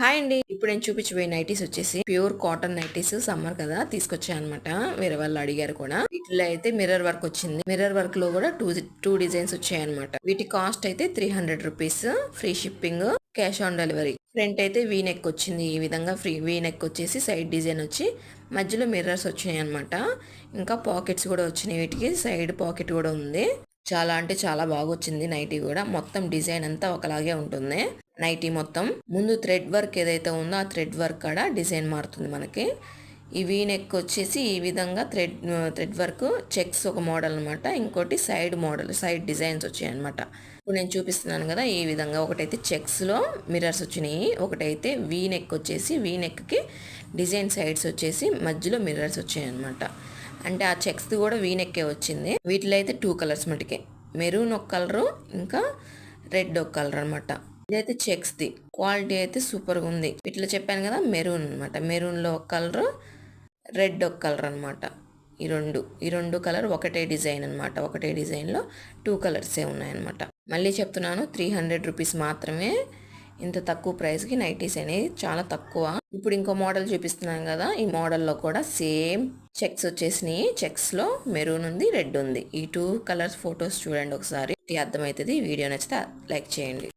Hi అండి. ఇప్పుడు నేను చూపించబోయే నైటీస్ వచ్చేసి ప్యూర్ కాటన్ నైటీస్. సమ్మర్ కదా తీసుకొచ్చాను అనమాట. వేరే వాళ్ళు అడిగారు కూడా. వీటిలో అయితే మిర్రర్ వర్క్ వచ్చింది. మిర్రర్ వర్క్ లో కూడా టూ డిజైన్స్ వచ్చాయి అనమాట. వీటి కాస్ట్ అయితే 300 rupees. Free shipping, cash on delivery. Front అయితే వీ నెక్ వచ్చింది. ఈ విధంగా ఫ్రీ వీ నెక్ వచ్చేసి సైడ్ డిజైన్ వచ్చి మధ్యలో మిర్రర్స్ వచ్చినాయి అనమాట. ఇంకా పాకెట్స్ కూడా వచ్చినాయి. వీటికి సైడ్ పాకెట్ కూడా ఉంది. చాలా అంటే చాలా బాగా వచ్చింది నైటీ కూడా. మొత్తం డిజైన్ అంతా ఒకలాగే ఉంటుంది. నైటీ మొత్తం ముందు థ్రెడ్ వర్క్ ఏదైతే ఉందో ఆ థ్రెడ్ వర్క్ కాడ డిజైన్ మారుతుంది మనకి. ఈ వీ నెక్ వచ్చేసి ఈ విధంగా థ్రెడ్ వర్క్ చెక్స్ ఒక మోడల్ అనమాట. ఇంకోటి సైడ్ మోడల్, సైడ్ డిజైన్స్ వచ్చాయి అనమాట. ఇప్పుడు నేను చూపిస్తున్నాను కదా, ఈ విధంగా ఒకటైతే చెక్స్లో మిర్రర్స్ వచ్చినాయి, ఒకటైతే వీ నెక్ వచ్చేసి వీ నెక్కి డిజైన్ సైడ్స్ వచ్చేసి మధ్యలో మిర్రర్స్ వచ్చాయి అనమాట. అంటే ఆ చెక్స్ కూడా వీ నెక్కే వచ్చింది. వీటిలో అయితే 2 కలర్స్ మటుకే, మెరూన్ ఒక కలరు, ఇంకా రెడ్ ఒక కలర్ అనమాట. ఇదైతే చెక్స్ది. క్వాలిటీ అయితే సూపర్గా ఉంది. ఇట్లా చెప్పాను కదా, మెరూన్ అనమాట. మెరూన్లో ఒక కలర్, రెడ్ ఒక కలర్ అనమాట. ఈ రెండు కలర్ ఒకటే డిజైన్ అనమాట. ఒకటే డిజైన్లో 2 కలర్సే ఉన్నాయన్నమాట. మళ్ళీ చెప్తున్నాను, 300 రూపీస్ మాత్రమే. ఇంత తక్కువ ప్రైస్కి నైటీస్ అనేది చాలా తక్కువ. ఇప్పుడు ఇంకో మోడల్ చూపిస్తున్నాను కదా, ఈ మోడల్లో కూడా సేమ్ చెక్స్ వచ్చేసినాయి. చెక్స్లో మెరూన్ ఉంది, రెడ్ ఉంది. ఈ 2 కలర్స్ ఫొటోస్ చూడండి ఒకసారి, అర్థమవుతుంది. వీడియో నచ్చితే లైక్ చేయండి.